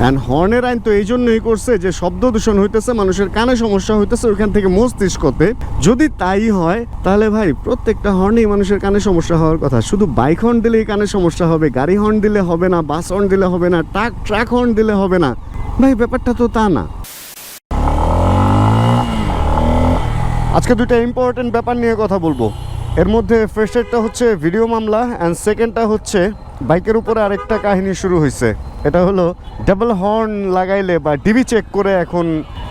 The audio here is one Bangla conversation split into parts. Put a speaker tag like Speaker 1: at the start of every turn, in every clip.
Speaker 1: অ্যান্ড হর্নের আইন তো এই জন্যই করছে যে শব্দ দূষণ হইতেছে, মানুষের কানে সমস্যা হইতেছে ওইখান থেকে মস্তিষ্কতে। যদি তাই হয় তাহলে ভাই প্রত্যেকটা হর্নেই মানুষের কানে সমস্যা হওয়ার কথা। শুধু বাইক হর্ন দিলেই কানে সমস্যা হবে, গাড়ি হর্ন দিলে হবে না, বাস হর্ন দিলে হবে না, ট্রাক হর্ন দিলে হবে না ভাই, ব্যাপারটা তো তা না। আজকে দুইটা ইম্পর্টেন্ট ব্যাপার নিয়ে কথা বলবো। এর মধ্যে ফার্স্টেরটা হচ্ছে ভিডিও মামলা, অ্যান্ড সেকেন্ডটা হচ্ছে বাইকের উপরে আরেকটা কাহিনী শুরু হয়েছে। এটা হলো ডাবল হর্ন লাগাইলে বা ডিবি চেক করে এখন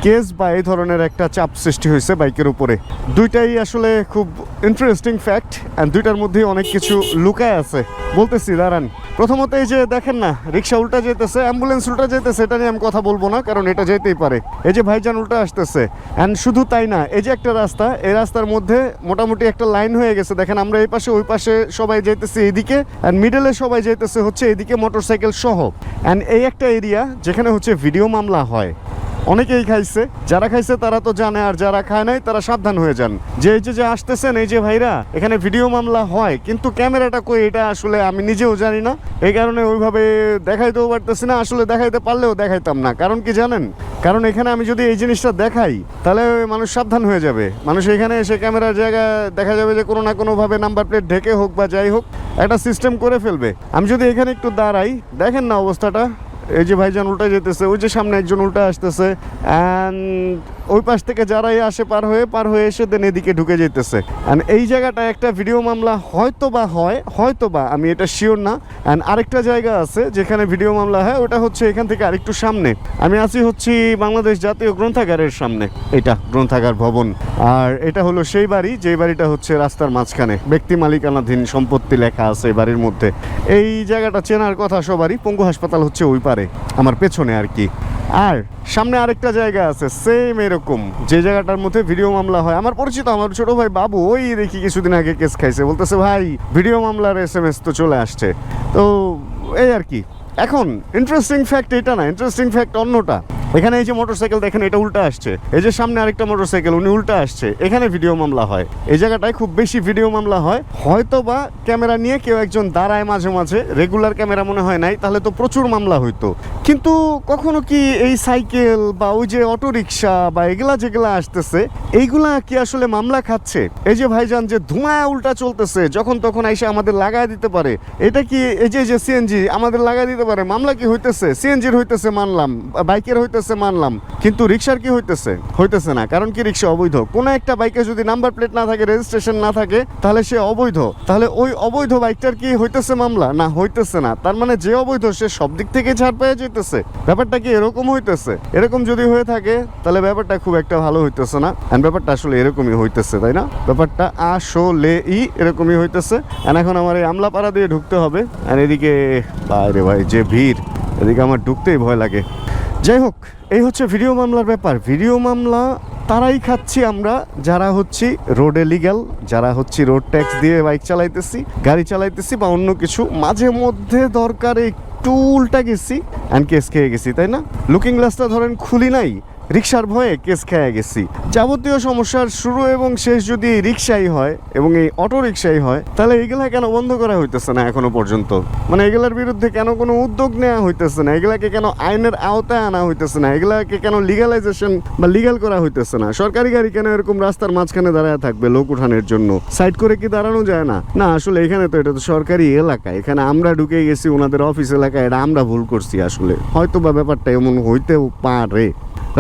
Speaker 1: কেস বা এই ধরনের একটা চাপ সৃষ্টি হয়েছে বাইকের উপরে। দুইটাই আসলে খুব ইন্টারেস্টিং ফ্যাক্ট, অ্যান্ড দুইটার মধ্যেই অনেক কিছু লুকায় আছে। বলতেছি দাঁড়ান। প্রথমত এই যে দেখেন না, রিক্সা উল্টা যেতেছে, অ্যাম্বুলেন্স উল্টা যেতেছে, এটা নিয়ে আমি কথা বলবো না, কারণ এটা যেতেই পারে। এই যে ভাইজান উল্টা আসতেছে, অ্যান্ড শুধু তাই না, এই যে একটা রাস্তা, এই রাস্তার মধ্যে মোটামুটি একটা লাইন হয়ে গেছে। দেখেন আমরা এই পাশে ওই পাশে সবাই যেতেছি এইদিকে, অ্যান্ড মিডলে সবাই যেতেছে হচ্ছে এইদিকে মোটরসাইকেল সহ। অ্যান্ড এই একটা এরিয়া যেখানে হচ্ছে ভিডিও মামলা হয়। অনেকেই খাইছে, যারা খাইছে তারা তো জানে, আর যারা খায় নাই তারা সাবধান হয়ে যান যে এই যে আসতেছেন এই যে ভাইরা, এখানে ভিডিও মামলা হয়, কিন্তু ক্যামেরাটা কই এটা আসলে আমি নিজেও জানি না। এই কারণে ওইভাবে দেখাইতেও পারতেছি না, আসলে দেখাইতে পারলেও দেখাইতাম না। কারণ কি জানেন, কারণ এখানে আমি যদি এই জিনিসটা দেখাই তাহলে মানুষ সাবধান হয়ে যাবে। মানুষ এখানে এসে ক্যামেরার জায়গা দেখা যাবে যে কোনো না কোনোভাবে নাম্বার প্লেট ঢেকে হোক বা যাই হোক একটা সিস্টেম করে ফেলবে। আমি যদি এখানে একটু দাঁড়াই, দেখেন না অবস্থাটা, এই যে ভাইজান উল্টা যেতেছে, ওই যে সামনে একজন উল্টা আসতেছে, অ্যান্ড ওই পাশ থেকে যারাই আসে পার হয়ে এসে দেন এদিকে ঢুকে যেতেছে। অ্যান্ড এই জায়গাটা একটা ভিডিও মামলা হয়তো বা আমি এটা শিওর না। অ্যান্ড আরেকটা জায়গা আছে যেখানে ভিডিও মামলা হয়, ওটা হচ্ছে এখান থেকে আরেকটু সামনে। আমি আছি হচ্ছি বাংলাদেশ জাতীয় গ্রন্থাগারের সামনে, এটা গ্রন্থাগার ভবন। আর এটা হলো সেই বাড়ি, যে বাড়িটা হচ্ছে রাস্তার মাঝখানে, ব্যক্তি মালিকানাধীন সম্পত্তি লেখা আছে এই বাড়ির মধ্যে। এই জায়গাটা চেনার কথা সবারই, পঙ্গু হাসপাতাল হচ্ছে ওই পারে আমার পেছনে আর কি। আর সামনে আরেকটা জায়গা আছে সেম এরকম, যে জায়গাটার মধ্যে ভিডিও মামলা হয়। আমার পরিচিত, আমার ছোট ভাই বাবু, ওই দেখি কিছুদিন আগে কেস খাইছে, বলতেছে ভাই ভিডিও মামলার SMS তো চলে আসছে। তো এই আর কি। এখন ইন্টারেস্টিং ফ্যাক্ট এটা না, ইন্টারেস্টিং ফ্যাক্ট অন্যটা। এখানে এই যে মোটরসাইকেল দেখেন, এটা উল্টা আসছে, এই যে সামনে আরেকটা মোটরসাইকেল উনি উল্টা আসছে, এখানে ভিডিও মামলা হয়। এই জায়গাটায় খুব বেশি ভিডিও মামলা হয়। হয়তো বা ক্যামেরা নিয়ে কেউ একজন দাঁড়ায় মাঝে মাঝে, রেগুলার ক্যামেরা মনে হয় নাই, তাহলে তো প্রচুর মামলা হইতো। কিন্তু কখনো কি এই সাইকেল বা ওই যে অটো রিক্সা বা এগুলা যেগুলা আসতেছে, এইগুলা কি আসলে মামলা খাচ্ছে? এই যে ভাইজান যে ধোঁয়া উল্টা চলতেছে, যখন তখন এসে আমাদের লাগাই দিতে পারে, এটা কি এই যে সিএনজি আমাদের লাগাই দিতে পারে, মামলা কি হইতেছে? সিএনজির হইতেছে মানলাম, বাইকের হইতেছে মানলাম, কিন্তু রিক্সার কি হইতেছে না। কারণ কি রিক্সা অবৈধ। কোন একটা বাইকে যদি নাম্বার প্লেট না থাকে, রেজিস্ট্রেশন না থাকে, তাহলে সে অবৈধ। তাহলে ওই অবৈধ বাইকটার কি হইতেছে মামলা? না, হইতেছে না। তার মানে যে অবৈধ সে সব দিক থেকে ছাড় পেয়ে যেতেছে। ব্যাপারটা কি এরকম হইতেছে? এরকম যদি হয়ে থাকে তাহলে ব্যাপারটা খুব একটা ভালো হইতেছে না। এন্ড ব্যাপারটা আসলে এরকমই হইতেছে, তাই না? ব্যাপারটা আসলেই এরকমই হইতেছে। এন্ড এখন আমার এই আমলাপাড়া দিয়ে ঢুকতে হবে, এন্ড এদিকে বাইরে ভাই যে ভিড়, এদিকে আমার ঢুকতেই ভয় লাগে। যাই হোক, এই হচ্ছে ভিডিও মামলার ব্যাপার। ভিডিও মামলা তারাই খাচ্ছি আমরা যারা হচ্ছি রোডে লিগ্যাল, যারা হচ্ছি রোড ট্যাক্স দিয়ে বাইক চালাইতেছি, গাড়ি চালাইতেছি বা অন্য কিছু। মাঝে মধ্যে দরকারে একটু উল্টা গেছি অ্যান্ড কেস খেয়ে গেছি, তাই না? লুকিং গ্লাসটা ধরেন খুলি নাই, রিক্সার ভয়ে কেস খেয়ে গেছি। যাবতীয় সমস্যার শুরু এবং শেষ যদি রিক্সাই হয় এবং এই অটো রিক্সাই হয়, তাহলে এগুলা কেন বন্ধ করা হইতেছে না এখনো পর্যন্ত? মানে এগুলার বিরুদ্ধে কেন কোনো উদ্যোগ নেওয়া হইতেছে না? এগুলাকে কেন আইনের আওতায় আনা হইতেছে না? এগুলাকে কেন লিগালাইজেশন বা লিগাল করা হইতেছে না? সরকারি গাড়ি কেন এরকম রাস্তার মাঝখানে দাঁড়ায় থাকবে লোক উঠানোর জন্য? সাইড করে কি দাঁড়ানো যায় না? না, আসলে এখানে তো এটা তো সরকারি এলাকা, এখানে আমরা ঢুকে গেছি ওনাদের অফিস এলাকায়, এটা আমরা ভুল করছি আসলে। হয়তো বা ব্যাপারটা এমন হইতেও পারে।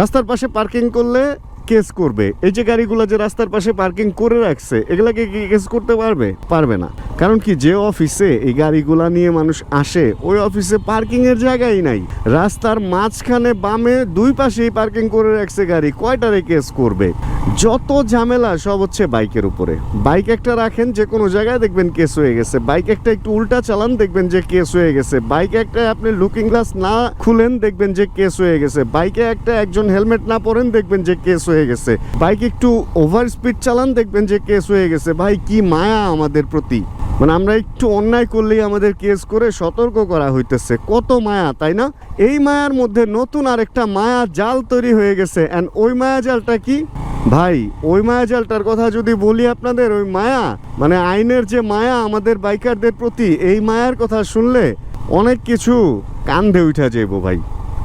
Speaker 1: রাস্তার পাশে পার্কিং করলে কেস করবে। এই যে গাড়িগুলো যে রাস্তার পাশে পার্কিং করে রাখছে, এগুলাকে কি কেস করতে পারবে না। কারণ কি, যে অফিসে এই গাড়িগুলা নিয়ে মানুষ আসে, ওই অফিসে পার্কিং এর জায়গাই নাই। রাস্তার মাঝখানে বামে দুই পাশেই পার্কিং করে রাখছে গাড়ি, কয়টারে কেস করবে? যত ঝামেলা সব হচ্ছে বাইকের উপরে। বাইক একটা রাখেন যে কোনো জায়গায়, দেখবেন কেস হয়ে গেছে। বাইক একটা একটু উল্টা চালান, দেখবেন যে কেস হয়ে গেছে। বাইক একটা আপনি লুকিং গ্লাস না খুলেন, দেখবেন যে কেস হয়ে গেছে। বাইকে একটা একজন হেলমেট না পরেন, দেখবেন যে কেস হয়ে গেছে। বাইক একটু ওভার স্পিড চালান, দেখবেন যে কেস হয়ে গেছে। ভাই কি মায়া আমাদের প্রতি! মানে আমরা একটু অন্যায় করলেই আমাদের কেস করে সতর্ক করা হইতেছে। কত মায়া, তাই না? এই মায়ার মধ্যে নতুন আরেকটা মায়া জাল তৈরি হয়ে গেছে। অ্যান্ড ওই মায়া জালটা কি ভাই? ওই মায়া জালটার কথা যদি বলি আপনাদের, ওই মায়া মানে আইনের যে মায়া আমাদের বাইকারদের প্রতি, এই মায়ার কথা শুনলে অনেক কিছু কান্দে উঠা যাইব ভাই।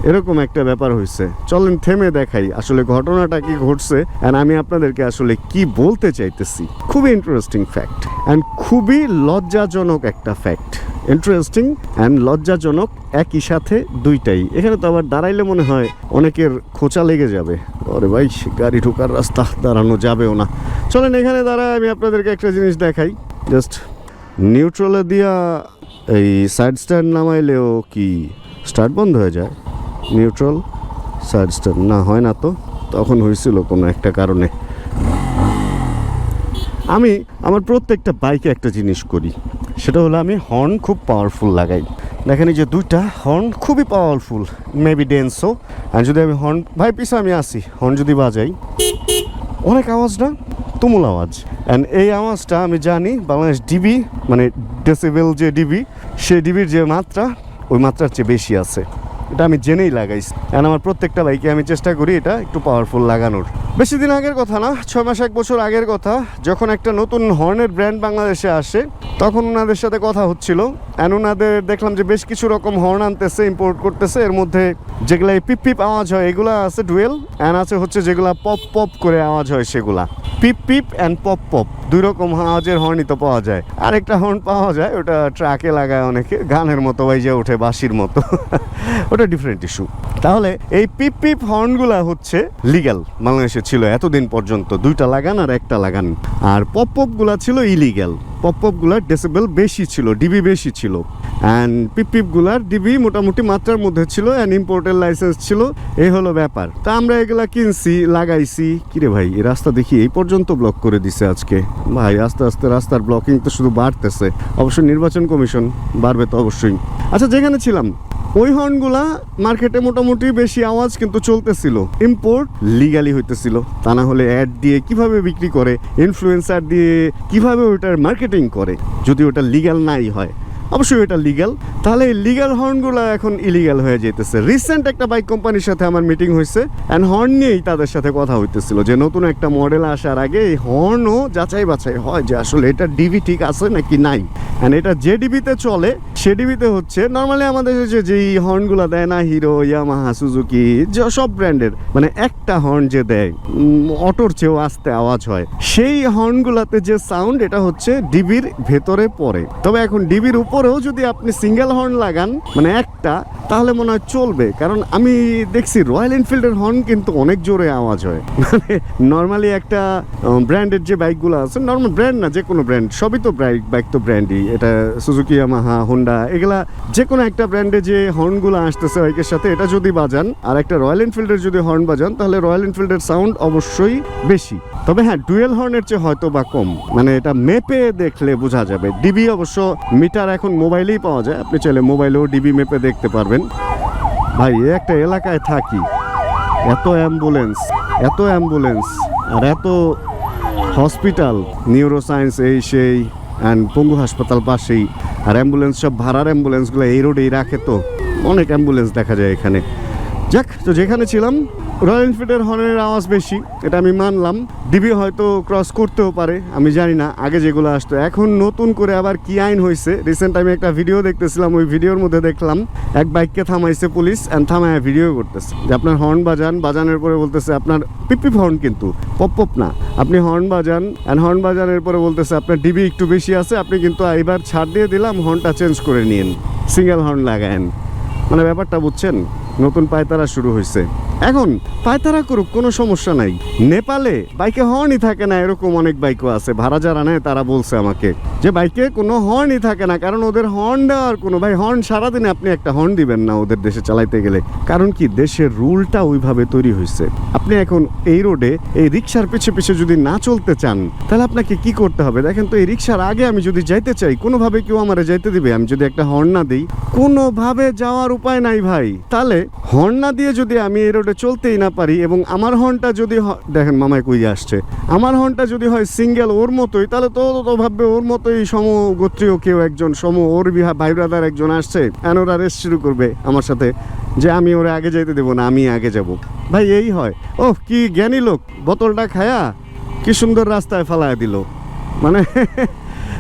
Speaker 1: এরকম একটা ব্যাপার হয়েছে। চলেন থেমে দেখাই আসলে ঘটনাটা কি ঘটছে অ্যান্ড আমি আপনাদেরকে আসলে কি বলতে চাইতেছি। খুবই ইন্টারেস্টিং ফ্যাক্ট অ্যান্ড খুবই লজ্জাজনক একটা ফ্যাক্ট। ইন্টারেস্টিং অ্যান্ড লজ্জাজনক একই সাথে দুইটাই। এখানে তো আবার দাঁড়াইলে মনে হয় অনেকের খোঁচা লেগে যাবে। আরে ভাই, গাড়ি ঢোকার রাস্তা, দাঁড়ানো যাবেও না। চলেন এখানে দাঁড়ায় আমি আপনাদেরকে একটা জিনিস দেখাই। জাস্ট নিউট্রালে দিয়া এই সাইড স্ট্যান্ড নামাইলেও কি স্টার্ট বন্ধ হয়ে যায়? নিউট্রাল সাইড স্ট্যান্ড না, হয় না তো। তখন হয়েছিল কোনো একটা কারণে। আমি আমার প্রত্যেকটা বাইকে একটা জিনিস করি, সেটা হলো আমি হর্ন খুব পাওয়ারফুল লাগাই। দেখেন এই যে দুইটা হর্ন খুবই পাওয়ারফুল, মেবি ডেন্সো। আর যদি আমি হর্ন, ভাই পিছে আমি আসি, হর্ন যদি বাজাই অনেক আওয়াজ না, তুমুল আওয়াজ। অ্যান্ড এই আওয়াজটা আমি জানি বাংলাদেশ ডিবি মানে ডেসিবেল যে ডিবি, সেই ডিবির যে মাত্রা ওই মাত্রার চেয়ে বেশি আছে। এটা আমি জেনেই লাগাইছি। অ্যান্ড আমার প্রত্যেকটা বাইকে আমি চেষ্টা করি এটা একটু পাওয়ারফুল লাগানোর। বেশি দিন আগের কথা না, 6 মাস 1 বছর আগের কথা, যখন একটা নতুন হর্নের ব্র্যান্ড বাংলাদেশে আসে তখন ওনাদের সাথে কথা হচ্ছিল। অ্যান্ড ওনাদের দেখলাম যে বেশ কিছু রকম হর্ন আনতেছে, ইম্পোর্ট করতেছে। এর মধ্যে যেগুলো পিপ পিপ আওয়াজ হয় এগুলো আছে ডুয়েল, অ্যান্ড আছে হচ্ছে যেগুলো পপ পপ করে আওয়াজ হয় সেগুলা। পিপ পিপ অ্যান্ড পপ পপ দুই রকম আওয়াজের হর্নই তো পাওয়া যায়। আরেকটা হর্ন পাওয়া যায়, ওটা ট্রাকে লাগায় অনেকে, গানের মতো বাইজে ওঠে, বাঁশির মতো। ওটা ডিফারেন্ট ইস্যু। তাহলে এই পিপ পিপ হর্নগুলা হচ্ছে লিগ্যাল বাংলাদেশে ছিল এতদিন পর্যন্ত, 2টা লাগান আর 1টা লাগান। আর পপ পপগুলা ছিল ইলিগ্যাল। পপ পপগুলার ডেসিবেল বেশি ছিল, ডিবি বেশি ছিল। অ্যান্ড পিপ পিপগুলার ডিবি মোটামুটি মাত্রার মধ্যে ছিল, অ্যান্ড ইম্পোর্টের লাইসেন্স ছিল। এই হলো ব্যাপার। তা আমরা এগুলা কিনছি, লাগাইছি। কিরে ভাই, এই রাস্তা দেখি এই পর্যন্ত ব্লক করে দিছে আজকে। ভাই আস্তে আস্তে রাস্তার ব্লকিং তো শুধু বাড়তেছে। অবশ্যই নির্বাচন কমিশন বাড়বে তো অবশ্যই। আচ্ছা, যেখানে ছিলাম ওই হর্নগুলা মার্কেটে মোটামুটি বেশি আওয়াজ কিন্তু চলতেছিল, ইম্পোর্ট লিগালি হইতেছিল। তা না হলে অ্যাড দিয়ে কিভাবে বিক্রি করে, ইনফ্লুয়েন্সার দিয়ে কিভাবে ওটার মার্কেটিং করে, যদি ওটা লিগ্যাল নাই হয়। অবশ্যই এটা লিগ্যাল, তাহলে এই লিগ্যাল হর্নগুলো এখন ইলিগ্যাল হয়ে যেতেছে। রিসেন্ট একটা বাইক কোম্পানির সাথে আমার মিটিং হয়েছে, অ্যান্ড হর্ন নিয়েই তাদের সাথে কথা হইতেছিল যে নতুন একটা মডেল আসার আগে এই হর্নও যাচাই বাছাই হয় যে আসলে এটা ডিবি ঠিক আছে নাকি নাই। অ্যান্ড এটা যে ডিবিতে চলে সে ডিবিতে হচ্ছে নর্মালি আমাদের যেই হর্নগুলো দেয় না, হিরো, ইয়ামাহা, সুজুকি, সব ব্র্যান্ডের, মানে একটা হর্ন যে দেয় অটোর চেয়েও আস্তে আওয়াজ হয়, সেই হর্নগুলোতে যে সাউন্ড এটা হচ্ছে ডিবির ভেতরে পড়ে। তবে এখন ডিবির উপরেও যদি আপনি সিঙ্গেল হর্ন লাগান মানে একটা, তাহলে মনে হয় চলবে। কারণ আমি দেখছি রয়্যাল এনফিল্ডের হর্ন কিন্তু অনেক জোরে আওয়াজ হয়। মানে নর্মালি একটা ব্র্যান্ডের যে বাইকগুলো আছে, নর্মাল ব্র্যান্ড না, যে কোনো ব্র্যান্ড, সবই তো বাইক তো ব্র্যান্ডই, এটা সুজুকি, ইয়ামাহা, হোন্ডা, এগুলা যে কোনো একটা ব্র্যান্ডে যে হর্নগুলো আসতেছে বাইকের সাথে, এটা যদি বাজান আর একটা রয়্যাল এনফিল্ডের যদি হর্ন বাজান, তাহলে রয়্যাল এনফিল্ডের সাউন্ড অবশ্যই বেশি। তবে হ্যাঁ, ডুয়েল হর্নের চেয়ে হয়তো বা কম, মানে এটা মেপে দেখলে বোঝা যাবে। ডিবি অবশ্য মিটার এখন মোবাইলেই পাওয়া যায়, আপনি চাইলে মোবাইলেও ডিবি মেপে দেখতে পারবেন। ভাই একটা এলাকায় থাকি, এত অ্যাম্বুলেন্স আর এত হসপিটাল, নিউরো সায়েন্স, এই সেই, অ্যান্ড পঙ্গু হাসপাতাল পাশেই, আর অ্যাম্বুলেন্স সব ভাড়ার অ্যাম্বুলেন্সগুলো এই রোডেই রাখে, তো অনেক অ্যাম্বুলেন্স দেখা যায় এখানে। যাক, তো যেখানে ছিলাম রয়্যাল এনফিল্ডের হর্নের আওয়াজ বেশি, এটা আমি মানলাম। ডিবি হয়তো ক্রস করতেও পারে, আমি জানি না আগে যেগুলো আসতো। এখন নতুন করে আবার কি আইন হয়েছে, রিসেন্ট আমি একটা ভিডিও দেখতেছিলাম, ওই ভিডিওর মধ্যে দেখলাম এক বাইককে থামাইছে পুলিশ, অ্যান্ড থামায় ভিডিও করতেছে যে আপনার হর্ন বাজানের পরে বলতেছে আপনার পিপি হর্ন, কিন্তু পপ পপ না, আপনি হর্ন বাজান, অ্যান্ড হর্ন বাজানের পরে বলতেছে আপনার ডিবি একটু বেশি আছে, আপনি কিন্তু এবার ছাড় দিয়ে দিলাম, হর্নটা চেঞ্জ করে নিন, সিঙ্গেল হর্ন লাগায়েন। মানে ব্যাপারটা বুঝছেন, নতুন পায়তারা শুরু হয়েছে। এখন পায়তারা করুক, কোনো সমস্যা নাই। নেপালে বাইকে হর্নই থাকে না, এরকম অনেক বাইকও আছে। ভাড়া যারা নেয় তারা বলছে আমাকে যে বাইকে কোনো হর্নই থাকে না, কারণ ওদের হর্ন দেওয়ার কোনো, ভাই হর্ন সারাদিনে আপনি একটা হর্ন দিবেন না ওদের দেশে চালাইতে গেলে। কারণ কি, দেশের রুলটা ওইভাবে তৈরি হয়েছে। আপনি এখন এই রোডে এই রিক্সার পিছে পিছে যদি না চলতে চান, তাহলে আপনাকে কি করতে হবে দেখেন তো। এই রিক্সার আগে আমি যদি যাইতে চাই, কোনোভাবে কেউ আমারে যাইতে দিবে? আমি যদি একটা হর্ন না দিই, কোনোভাবে যাওয়ার উপায় নাই ভাই। তাহলে হর্ন না দিয়ে যদি আমি এই রোডে চলতেই না পারি, এবং আমার হর্নটা যদি দেখেন মামায় কই আসছে, আমার হর্নটা যদি হয় সিঙ্গেল ওর মতোই, তাহলে তো ভাববে ওর মতোই সমগোত্রীয় কেউ একজন, ওর ভাই ব্রাদার একজন আসছে, ওরা রেস শুরু করবে আমার সাথে যে আমি ওরা আগে যাইতে দেবো না, আমি আগে যাব। ভাই এই হয়। ওহ, কি জ্ঞানী লোক, বোতলটা খায়া কি সুন্দর রাস্তায় ফেলায় দিল। মানে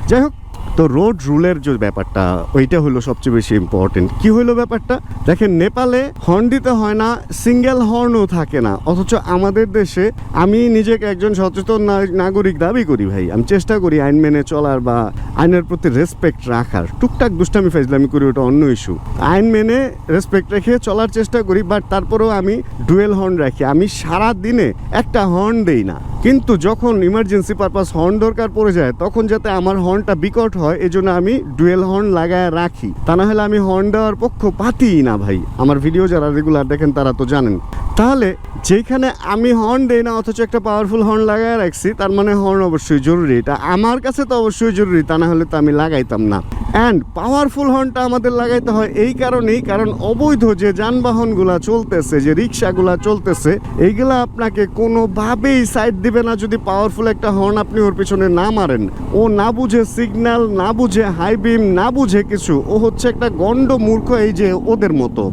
Speaker 1: যাই হোক, তো রোড রুলের যে ব্যাপারটা ওইটা হলো সবচেয়ে বেশি ইম্পর্টেন্ট। কি হলো ব্যাপারটা, দেখেন নেপালে হর্ন দিতে হয় না, সিঙ্গেল হর্নও থাকে না, অথচ আমাদের দেশে আমি নিজেকে একজন সচেতন নাগরিক দাবি করি ভাই, আমি চেষ্টা করি আইন মেনে চলার বা আইনের প্রতি রেসপেক্ট রাখার। টুকটাক দুষ্টামি ফাইজলামি করি, ওটা অন্য ইস্যু। আইন মেনে রেসপেক্ট রেখে চলার চেষ্টা করি, বাট তারপরেও আমি ডুয়েল হর্ন রাখি। আমি সারা দিনে একটা হর্ন দেই না, কিন্তু যখন ইমার্জেন্সি পারপাস হর্ন দরকার পড়ে যায় তখন যাতে আমার হর্নটা বিকট হয় এজন্য আমি ডুয়েল হর্ন লাগায় রাখি। তা না হলে আমি হর্ন দেওয়ার পক্ষপাতই না ভাই। আমার ভিডিও যারা রেগুলার দেখেন তারা তো জানেন। তাহলে যেখানে আমি হর্ন দেই না অথচ একটা পাওয়ারফুল হর্ন লাগায় রাখছি, তার মানে হর্ন অবশ্যই জরুরি। এটা আমার কাছে তো অবশ্যই জরুরি, তা না হলে তো আমি লাগাইতাম না। অ্যান্ড পাওয়ারফুল হর্নটা আমাদের লাগাইতে হয় এই কারণেই, কারণ অবৈধ যে যানবাহনগুলা চলতেছে, যে রিক্সাগুলা চলতেছে, এইগুলা আপনাকে কোনোভাবেই সাইড দিবে না যদি পাওয়ারফুল একটা হর্ন আপনি ওর পিছনে না মারেন। ও না বুঝে সিগন্যাল, না বুঝে হাই বিম, না বুঝে কিছু। ও হচ্ছে একটা গন্ড মূর্খ, এই যে ওদের মতো।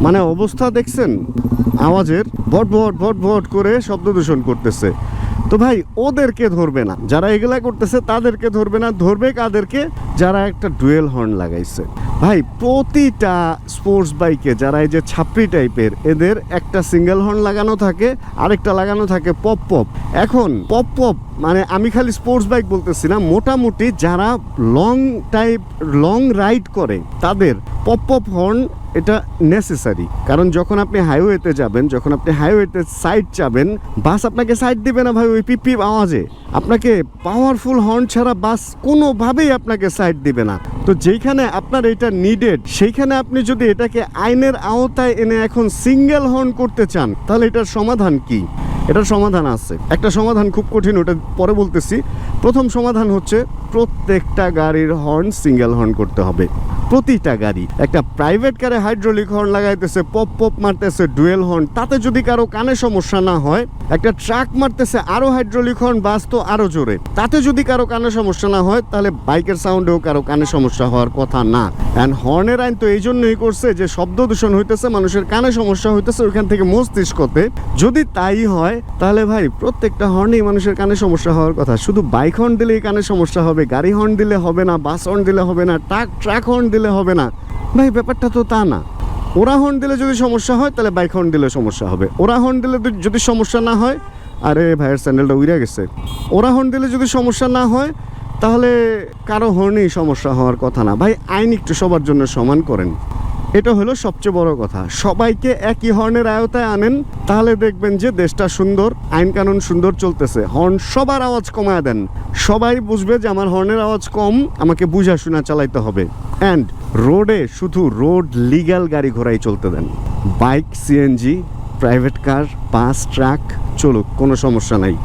Speaker 1: মানে অবস্থা দেখছেন আওয়াজের, ভট ভট ভট ভট করে শব্দ দূষণ করতেছে। তো ভাই ওদেরকে ধরবে না, যারা এগুলা করতেছে তাদেরকে ধরবে না। ধরবে কাদেরকে? যারা একটা ডুয়েল হর্ন লাগাইছে। ভাই প্রতিটা স্পোর্টস বাইকে যারা এই যে ছাপড়ি টাইপের, এদের একটা সিঙ্গেল হর্ন লাগানো থাকে, আরেকটা লাগানো থাকে পপ পপ। এখন পপ পপ মানে আমি খালি স্পোর্টস বাইক বলতেছি না, মোটামুটি যারা লং রাইড করে তাদের পপ পপ হর্ন এটা নেসেসারি। কারণ যখন আপনি হাইওয়েতে যাবেন, যখন আপনি হাইওয়েতে সাইড চাবেন, বাস আপনাকে সাইড দিবে না ভাই ওই পিপ পিপ আওয়াজে। আপনাকে পাওয়ারফুল হর্ন ছাড়া বাস কোনোভাবেই আপনাকে সাইড দিবে না। তো যেখানে আপনার এটা নিডেড, সেইখানে আপনি যদি এটাকে আইনের আওতায় এনে এখন সিঙ্গেল হর্ন করতে চান, তাহলে এটার সমাধান কি? এটার সমাধান আছে, একটা সমাধান খুব কঠিন, ওটা পরে বলতেছি। প্রথম সমাধান হচ্ছে প্রত্যেকটা গাড়ির হর্ন সিঙ্গেল হর্ন করতে হবে। প্রতিটা গাড়ি, একটা প্রাইভেট কারে হাইড্রোলিক হর্ন লাগাইতেছে, পপ পপ মারতেছে ডুয়েল হর্ন, তাতে যদি কারো কানে সমস্যা না হয়, একটা ট্রাক মারতেছে আরো হাইড্রোলিক হর্ন, বাস তো আরো জোরে, তাতে যদি কারো কানে সমস্যা না হয়, তাহলে বাইকের সাউন্ডেও কারো কানে সমস্যা হওয়ার কথা না। অ্যান্ড হর্নের আইন তো এই জন্যই করছে যে শব্দ দূষণ হইতেছে, মানুষের কানে সমস্যা হইতেছে ওইখান থেকে মস্তিষ্কতে। যদি তাই হয় তাহলে ভাই প্রত্যেকটা হর্নেই মানুষের কানে সমস্যা হওয়ার কথা। শুধু বাইক হর্ন দিলেই কানে সমস্যা হবে, গাড়ি হর্ন দিলে হবে না, বাস হর্ন দিলে হবে না, ট্রাক হর্ন দিলে হবে না ভাই। ব্যাপারটা তো তা না। ওরা হর্ন দিলে যদি সমস্যা হয় তাহলে বাইক হর্ন দিলে সমস্যা হবে। ওরা হর্ন দিলে যদি সমস্যা না হয়, আরে ভাইয়ের স্যান্ডেলটা উড়ে গেছে। ওরা হর্ন দিলে যদি সমস্যা না হয় তাহলে কারো হর্নেই সমস্যা হওয়ার কথা না। ভাই আইন একটু সবার জন্য সমান করেন, এটা হলো সবচেয়ে বড় কথা। সবাইকে একই হর্নের আওতায় আনেন, তাহলে দেখবেন যে দেশটা সুন্দর, আইন কানুন সুন্দর চলতেছে। হর্ন সবার আওয়াজ কমায় দেন, সবাই বুঝবে যে আমার হর্নের আওয়াজ কম, আমাকে বুঝা শোনা চালাইতে হবে। অ্যান্ড রোডে শুধু রোড লিগ্যাল গাড়ি ঘোড়াই চলতে দেন। বাইক, সিএনজি, প্রাইভেট কার, বাস, ট্রাক চলুক, কোনো সমস্যা নাই।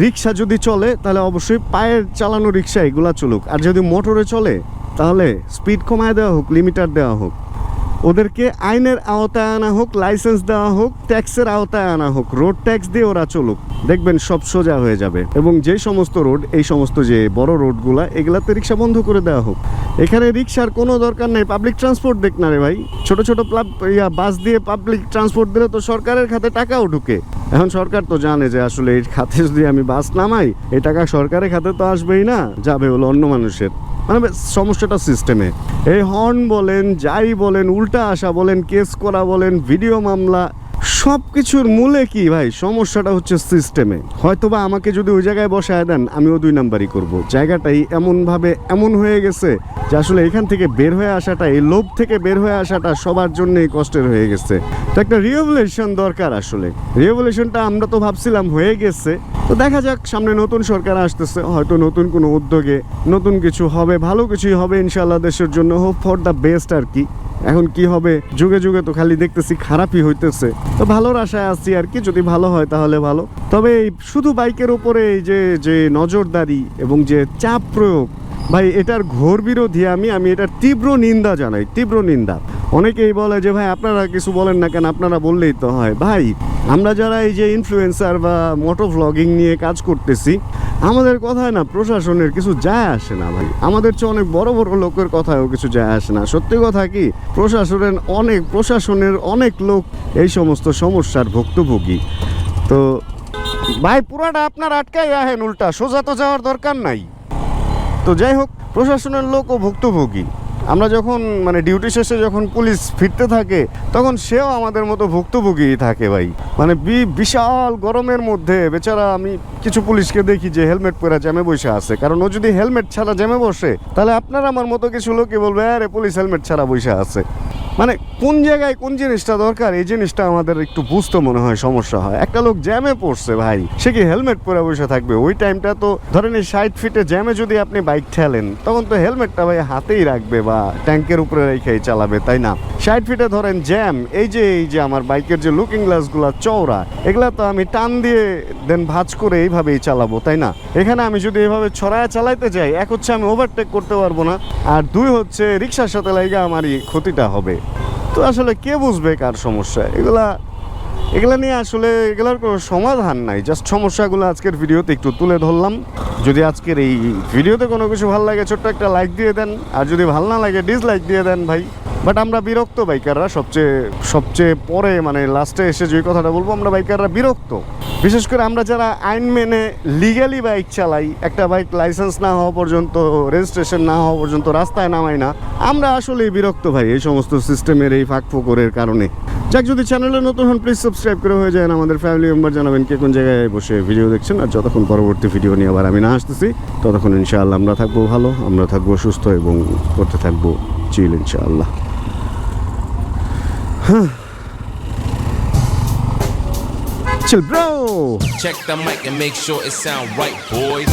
Speaker 1: রিক্সা যদি চলে তাহলে অবশ্যই পায়ের চালানো রিক্সা এগুলা চলুক। আর যদি মোটরে চলে তাহলে স্পিড কমায় দেওয়া হোক, লিমিটার দেওয়া হোক, ওদেরকে আইনের আওতায় আনা হোক, লাইসেন্স দেওয়া হোক, ট্যাক্সের আওতায় আনা হোক, রোড ট্যাক্স দিয়ে ওরা চলুক, দেখবেন সব সোজা হয়ে যাবে। এবং যে সমস্ত রোড, এই সমস্ত যে বড় রোডগুলা, এগুলাতে রিক্সা বন্ধ করে দেওয়া হোক। এখানে রিক্সার কোনো দরকার নেই, পাবলিক ট্রান্সপোর্ট দেখ না রে ভাই। ছোট ছোট বাস দিয়ে পাবলিক ট্রান্সপোর্ট দিলে তো সরকারের খাতে টাকাও ঢুকে। এখন সরকার তো জানে যে আসলে এই খাতে যদি আমি বাস নামাই, এই টাকা সরকারের খাতে তো আসবেই না, যাবে হলো অন্য মানুষের। মানে সমস্যাটা সিস্টেমে। এই হর্ন বলেন, যাই বলেন, উল্টা আসা বলেন, কেস করা বলেন, ভিডিও মামলা, সব কিছুর মূলে কি ভাই? সমস্যাটা হচ্ছে সিস্টেমে। হয়তোবা আমাকে যদি ওই জায়গায় বসায় দেন, আমিও 2 নাম্বারই করব। জায়গাটাই এমনভাবে এমন হয়ে গেছে যে আসলে এখান থেকে বের হয়ে আসাটা, এই লোভ থেকে বের হয়ে আসাটা সবার জন্যই কষ্টের হয়ে গেছে। তো একটা রিভলিউশন দরকার আসলে। রিভলিউশনটা আমরা তো ভাবছিলাম হয়ে গেছে, তো দেখা যাক সামনে নতুন সরকার আসতেছে, হয়তো নতুন কোনো উদ্যোগে নতুন কিছু হবে, ভালো কিছুই হবে ইনশাল্লাহ দেশের জন্য। হোপ ফর দ্য বেস্ট আর কি। এখন কি হবে, যুগে যুগে তো খালি দেখতেছি খারাপই হইতেছে, তো ভালোর আশায় আছি আর কি। যদি ভালো হয় তাহলে ভালো। তবে শুধু বাইকের উপরে এই যে নজরদারি এবং যে চাপ প্রয়োগ, ভাই এটার ঘোর বিরোধী আমি এটার তীব্র নিন্দা জানাই, তীব্র নিন্দা। অনেকেই বলে যে ভাই আপনারা কিছু বলেন না কেন, আপনারা বললেই তো হয়। ভাই আমরা যারা এই যে ইনফ্লুয়েন্সার বা মোটো ভ্লগিং নিয়ে কাজ করতেছি, আমাদের কথায় না প্রশাসনের কিছু যায় আসে না ভাই। আমাদের চেয়ে অনেক বড় বড় লোকের কথায়ও কিছু যায় আসে না। সত্যি কথা কি, প্রশাসনের অনেক লোক এই সমস্ত সমস্যার ভুক্তভোগী। তো ভাই পুরাটা আপনার আটকাই আহেন, উল্টা সোজা তো যাওয়ার দরকার নাই। তো যাই হোক, প্রশাসনের লোকও ভুক্তভোগী। আমরা যখন মানে ডিউটি শেষে যখন পুলিশ ফিরতে থাকে তখন সেও আমাদের মতো ভুক্তভোগী থাকে ভাই। মানে বিশাল গরমের মধ্যে বেচারা আমি কিছু পুলিশকে দেখি যে হেলমেট পরে জ্যামে বসে আছে, কারণ ও যদি হেলমেট ছাড়া জ্যামে বসে তাহলে আপনার আমার মতো কিছু লোকই বলবে আরে পুলিশ হেলমেট ছাড়া বসে আছে। মানে কোন জায়গায় কোন জিনিসটা দরকার এই জিনিসটা আমাদের একটু বুঝতে মনে হয় সমস্যা হয়। একটা লোক জ্যামে পড়ছে ভাই, সে কি হেলমেট পরে বসে থাকবে? ওই টাইমটা তো ধরেন এই 60 ফিটে জ্যামে যদি আপনি বাইক ঠেলেন তখন তো হেলমেটটা ভাই হাতেই রাখবে বা ট্যাঙ্কের উপরে রেখেই চালাবে, তাই না? 60 ফিটে ধরেন জ্যাম, এই যে আমার বাইকের যে লুকিং গ্লাসগুলো চওড়া, এগুলা তো আমি টান দিয়ে দেন ভাঁজ করে এইভাবেই চালাবো, তাই না? এখানে আমি যদি এইভাবে ছড়ায় চালাইতে যাই, এক হচ্ছে আমি ওভারটেক করতে পারবো না, আর দুই হচ্ছে রিক্সার সাথে লাগে আমারই ক্ষতিটা হবে। তো আসলে কে বুঝবে কার সমস্যা? এগুলা নিয়ে আসলে এগুলোর কোনো সমাধান নাই, জাস্ট সমস্যাগুলো আজকের ভিডিওতে একটু তুলে ধরলাম। যদি আজকের এই ভিডিওতে কোনো কিছু ভালো লাগে ছোট্ট একটা লাইক দিয়ে দেন, আর যদি ভালো না লাগে ডিসলাইক দিয়ে দেন ভাই। বাট আমরা বিরক্ত বাইকাররা, সবচেয়ে পরে মানে লাস্টে এসে যে কথাটা বলবো, আমরা বাইকাররা বিরক্ত। বিশেষ করে আমরা যারা আইন মেনে লিগ্যালি বাইক চালাই, একটা বাইক লাইসেন্স না হওয়া পর্যন্ত, রেজিস্ট্রেশন না হওয়া পর্যন্ত রাস্তায় নামাই না, আমরা আসলেই বিরক্ত ভাই এই সমস্ত সিস্টেমের এই ফাঁকফোকরের কারণে। যাক, যদি চ্যানেলে নতুন হন প্লিজ সাবস্ক্রাইব করে হয়ে যায়। আমাদের ফ্যামিলি মেম্বার জানাবেন কে কোন জায়গায় বসে ভিডিও দেখছেন, আর যতক্ষণ পরবর্তী ভিডিও নিয়ে আবার আমি না আসতেছি ততক্ষণ ইনশাআল্লাহ আমরা থাকবো ভালো, আমরা থাকবো সুস্থ এবং করতে থাকবো চিল ইনশাআল্লাহ। Chill bro.
Speaker 2: Check the mic and make sure it sound right, boys.